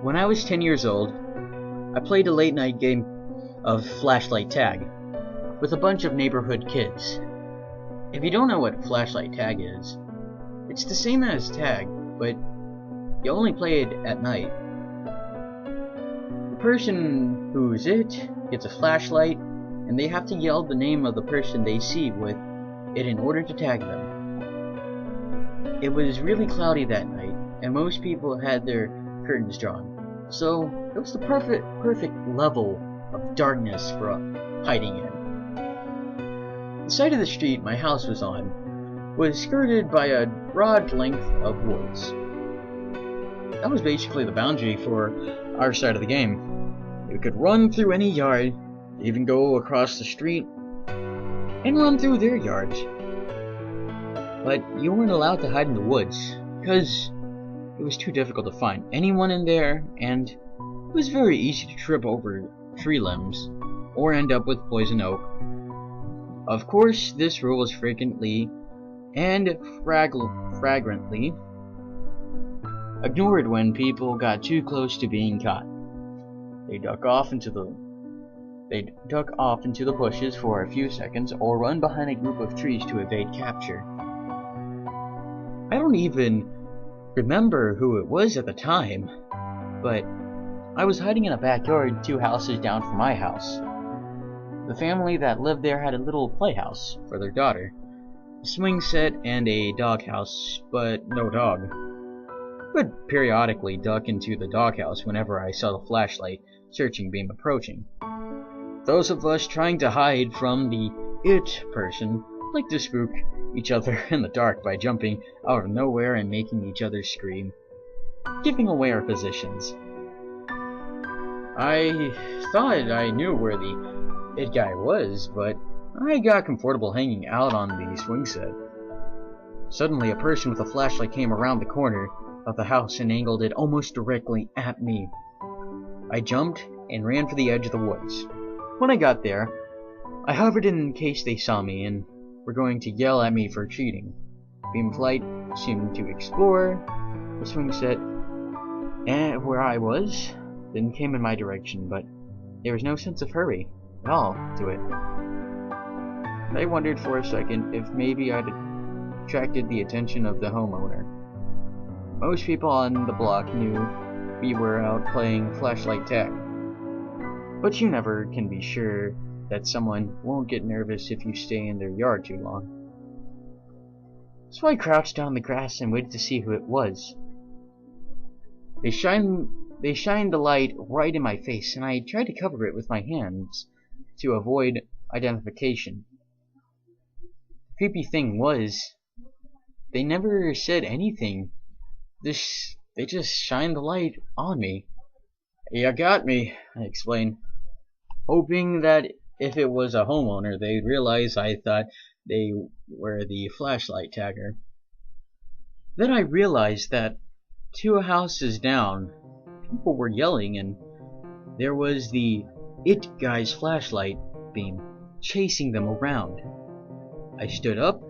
When I was 10 years old, I played a late night game of flashlight tag with a bunch of neighborhood kids. If you don't know what flashlight tag is, it's the same as tag, but you only play it at night. The person who's it gets a flashlight, and they have to yell the name of the person they see with it in order to tag them. It was really cloudy that night, and most people had their curtains drawn, so it was the perfect level of darkness for hiding in. The side of the street my house was on was skirted by a broad length of woods. That was basically the boundary for our side of the game. You could run through any yard, even go across the street, and run through their yards. But you weren't allowed to hide in the woods, because it was too difficult to find anyone in there, and it was very easy to trip over tree limbs, or end up with poison oak. Of course, this rule was frequently and flagrantly ignored when people got too close to being caught. They'd duck off into the bushes for a few seconds, or run behind a group of trees to evade capture. I don't even remember who it was at the time, but I was hiding in a backyard 2 houses down from my house. The family that lived there had a little playhouse for their daughter, a swing set, and a doghouse, but no dog. I would periodically duck into the doghouse whenever I saw the flashlight searching beam approaching. Those of us trying to hide from the it person like to spook each other in the dark by jumping out of nowhere and making each other scream, giving away our positions. I thought I knew where the it guy was, but I got comfortable hanging out on the swing set. Suddenly, a person with a flashlight came around the corner of the house and angled it almost directly at me. I jumped and ran for the edge of the woods. When I got there, I hovered in case they saw me and were going to yell at me for cheating. Beam of light seemed to explore the swing set and where I was, then came in my direction, but there was no sense of hurry at all to it. I wondered for a second if maybe I'd attracted the attention of the homeowner. Most people on the block knew we were out playing flashlight tag, but you never can be sure that someone won't get nervous if you stay in their yard too long. So I crouched down the grass and waited to see who it was. They shined the light right in my face, and I tried to cover it with my hands to avoid identification. The creepy thing was, they never said anything. They just shined the light on me. "You got me," I explained, hoping that if it was a homeowner, they'd realize I thought they were the flashlight tagger. Then I realized that 2 houses down, people were yelling, and there was the it guy's flashlight beam chasing them around. I stood up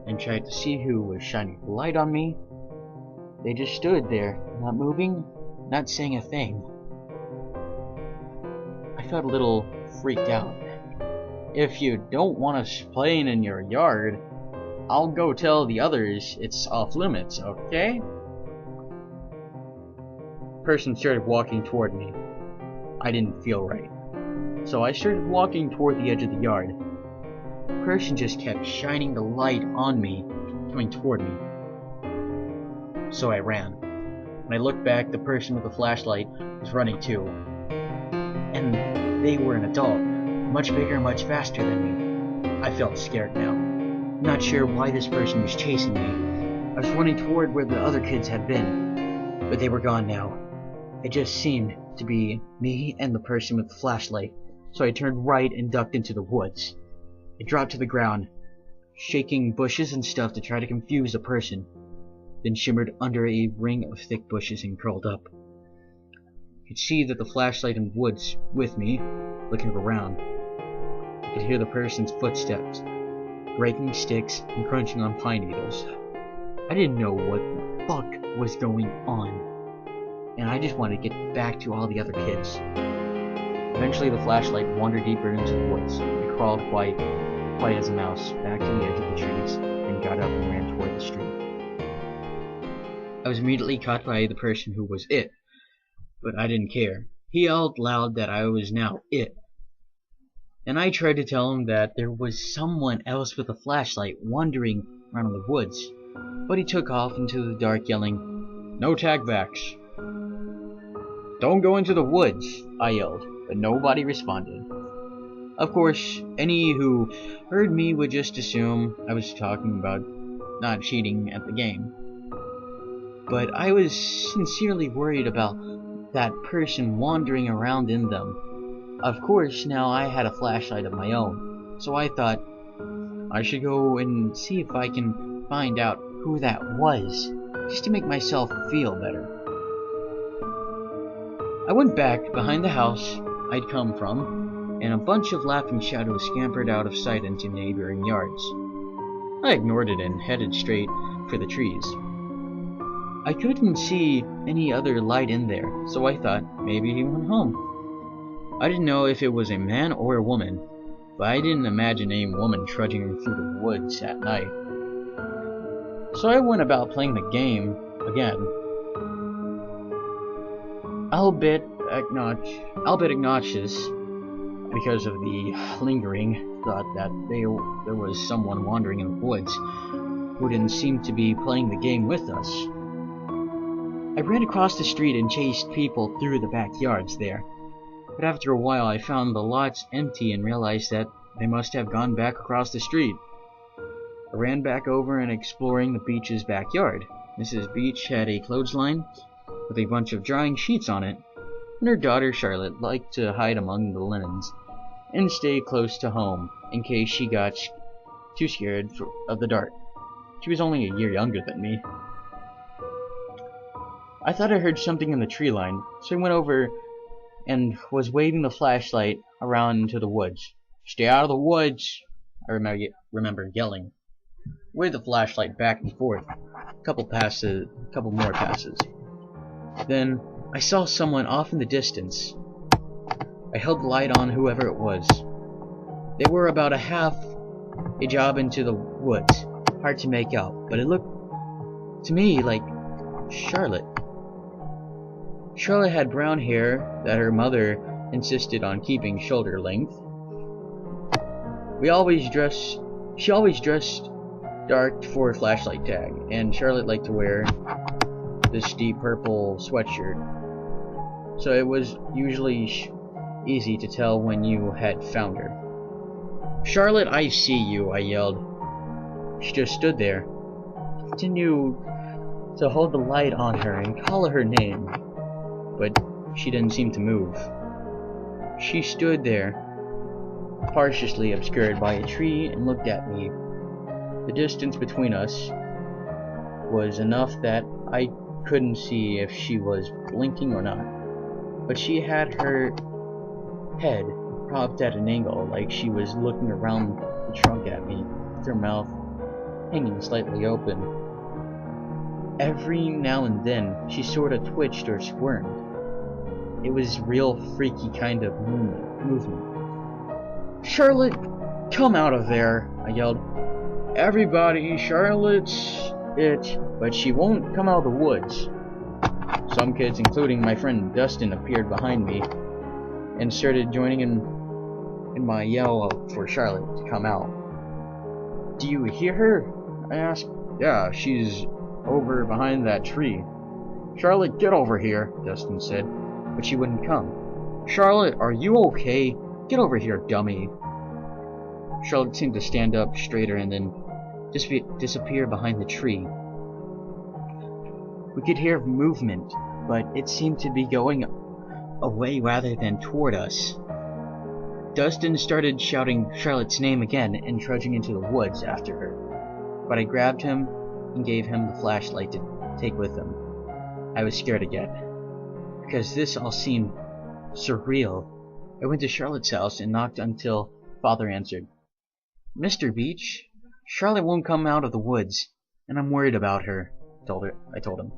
and tried to see who was shining the light on me. They just stood there, not moving, not saying a thing. I felt a little freaked out. If you don't want us playing in your yard, I'll go tell the others it's off limits, okay? The person started walking toward me. I didn't feel right, so I started walking toward the edge of the yard. The person just kept shining the light on me, coming toward me. So I ran. When I looked back, the person with the flashlight was running too. And they were an adult, much bigger, much faster than me. I felt scared now. Not sure why this person was chasing me. I was running toward where the other kids had been, but they were gone now. It just seemed to be me and the person with the flashlight, so I turned right and ducked into the woods. I dropped to the ground, shaking bushes and stuff to try to confuse the person, then shimmered under a ring of thick bushes and curled up. I could see that the flashlight in the woods with me, looking around. I could hear the person's footsteps, breaking sticks and crunching on pine needles. I didn't know what the fuck was going on. and I just wanted to get back to all the other kids. Eventually the flashlight wandered deeper into the woods. I crawled quiet as a mouse back to the edge of the trees, then got up and ran toward the street. I was immediately caught by the person who was it, but I didn't care. He yelled loud that I was now it, and I tried to tell him that there was someone else with a flashlight wandering around the woods, but he took off into the dark yelling, "No tagbacks." "Don't go into the woods," I yelled, but nobody responded. Of course, any who heard me would just assume I was talking about not cheating at the game. But I was sincerely worried about that person wandering around in them. Of course, now I had a flashlight of my own, so I thought I should go and see if I can find out who that was, just to make myself feel better. I went back behind the house I'd come from, and a bunch of laughing shadows scampered out of sight into neighboring yards. I ignored it and headed straight for the trees. I couldn't see any other light in there, so I thought maybe he went home. I didn't know if it was a man or a woman, but I didn't imagine any woman trudging through the woods at night. So I went about playing the game again. Albeit obnoxious, because of the lingering thought that there was someone wandering in the woods who didn't seem to be playing the game with us. I ran across the street and chased people through the backyards there, but after a while I found the lots empty and realized that they must have gone back across the street. I ran back over and exploring the Beach's backyard. Mrs. Beach had a clothesline with a bunch of drying sheets on it, and her daughter Charlotte liked to hide among the linens and stay close to home in case she got too scared of the dark. She was only a year younger than me. I thought I heard something in the tree line, so I went over and was waving the flashlight around into the woods. "Stay out of the woods," I remember yelling. Waved the flashlight back and forth. A couple more passes. Then I saw someone off in the distance. I held the light on whoever it was. They were about a job into the woods. Hard to make out, but it looked to me like Charlotte. Charlotte had brown hair that her mother insisted on keeping shoulder length. She always dressed dark for a flashlight tag, and Charlotte liked to wear this deep purple sweatshirt, so it was usually easy to tell when you had found her. "Charlotte, I see you," I yelled. She just stood there. I continued to hold the light on her and call her name, but she didn't seem to move. She stood there, partially obscured by a tree, and looked at me. The distance between us was enough that I couldn't see if she was blinking or not, but she had her head propped at an angle, like she was looking around the trunk at me, with her mouth hanging slightly open. Every now and then she sort of twitched or squirmed. It was real freaky kind of movement. "Charlotte, come out of there," I yelled. "Everybody, Charlotte's it, but she won't come out of the woods." Some kids, including my friend Dustin, appeared behind me and started joining in my yell for Charlotte to come out. "Do you hear her?" I asked. "Yeah, she's over behind that tree." "Charlotte, get over here," Dustin said, but she wouldn't come. "Charlotte, are you okay? Get over here, dummy." Charlotte seemed to stand up straighter and then disappear behind the tree. We could hear movement, but it seemed to be going away rather than toward us. Dustin started shouting Charlotte's name again and trudging into the woods after her, but I grabbed him and gave him the flashlight to take with him. I was scared again, because this all seemed surreal. I went to Charlotte's house and knocked until Father answered. "Mr. Beach, Charlotte won't come out of the woods, and I'm worried about her," I told him.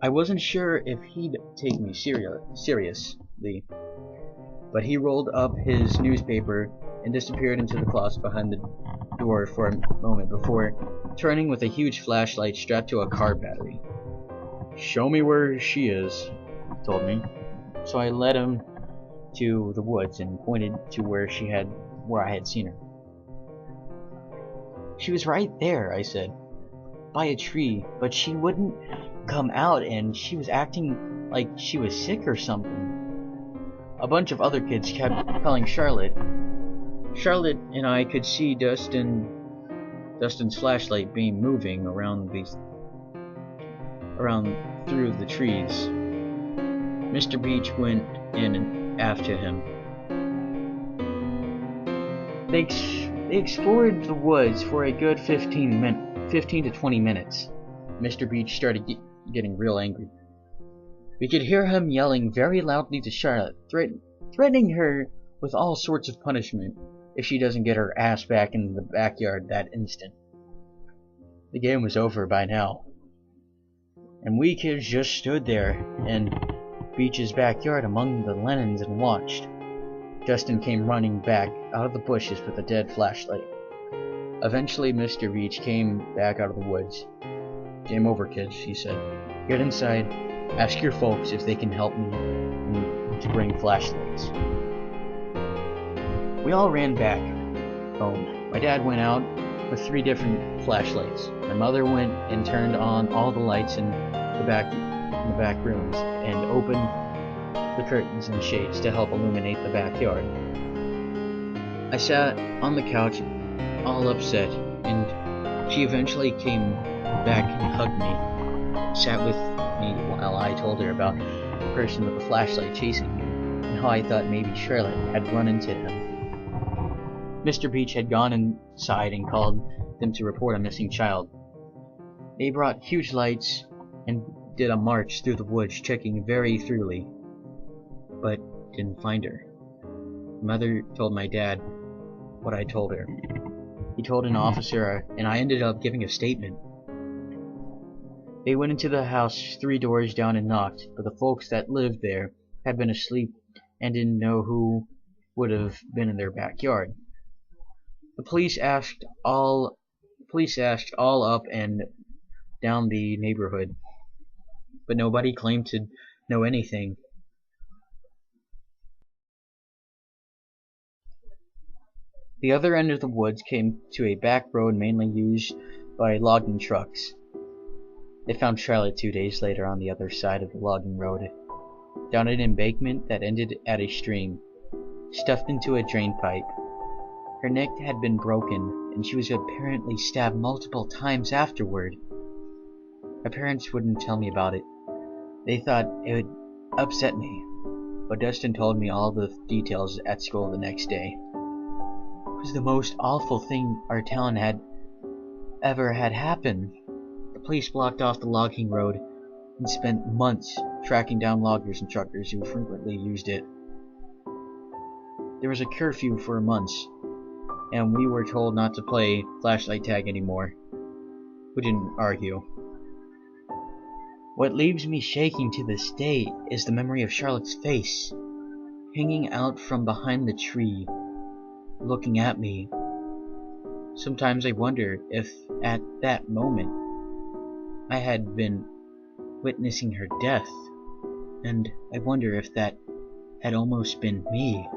I wasn't sure if he'd take me seriously, but he rolled up his newspaper and disappeared into the closet behind the door for a moment before turning with a huge flashlight strapped to a car battery. "Show me where she is," he told me. So I led him to the woods and pointed to where I had seen her. "She was right there," I said, "by a tree, but she wouldn't come out and she was acting like she was sick or something." A bunch of other kids kept calling Charlotte. Charlotte and I could see Dustin's flashlight beam moving around through the trees. Mr. Beach went in and after him. They explored the woods for a good 15 to 20 minutes. Mr. Beach started getting real angry. We could hear him yelling very loudly to Charlotte, threatening her with all sorts of punishment if she doesn't get her ass back in the backyard that instant. The game was over by now, and we kids just stood there in Beach's backyard among the linens and watched. Dustin came running back out of the bushes with a dead flashlight. Eventually, Mr. Beach came back out of the woods. "Game over, kids," he said. "Get inside. Ask your folks if they can help me to bring flashlights." We all ran back home. My dad went out with 3 different flashlights. My mother went and turned on all the lights in the back rooms and opened the curtains and shades to help illuminate the backyard. I sat on the couch all upset, and she eventually came back and hugged me, sat with me while I told her about the person with the flashlight chasing me, and how I thought maybe Charlotte had run into him. Mr. Beach had gone inside and called them to report a missing child. They brought huge lights and did a march through the woods, checking very thoroughly, but didn't find her. Mother told my dad what I told her. He told an officer, and I ended up giving a statement. They went into the house 3 doors down and knocked, but the folks that lived there had been asleep and didn't know who would have been in their backyard. The police asked all up and down the neighborhood, but nobody claimed to know anything. The other end of the woods came to a back road mainly used by logging trucks. They found Charlotte 2 days later on the other side of the logging road, down an embankment that ended at a stream, stuffed into a drain pipe. Her neck had been broken, and she was apparently stabbed multiple times afterward. My parents wouldn't tell me about it. They thought it would upset me, but Dustin told me all the details at school the next day. It was the most awful thing our town had ever had happen. The police blocked off the logging road and spent months tracking down loggers and truckers who frequently used it. There was a curfew for months, and we were told not to play flashlight tag anymore. We didn't argue. What leaves me shaking to this day is the memory of Charlotte's face, hanging out from behind the tree, looking at me. Sometimes I wonder if, at that moment, I had been witnessing her death, and I wonder if that had almost been me.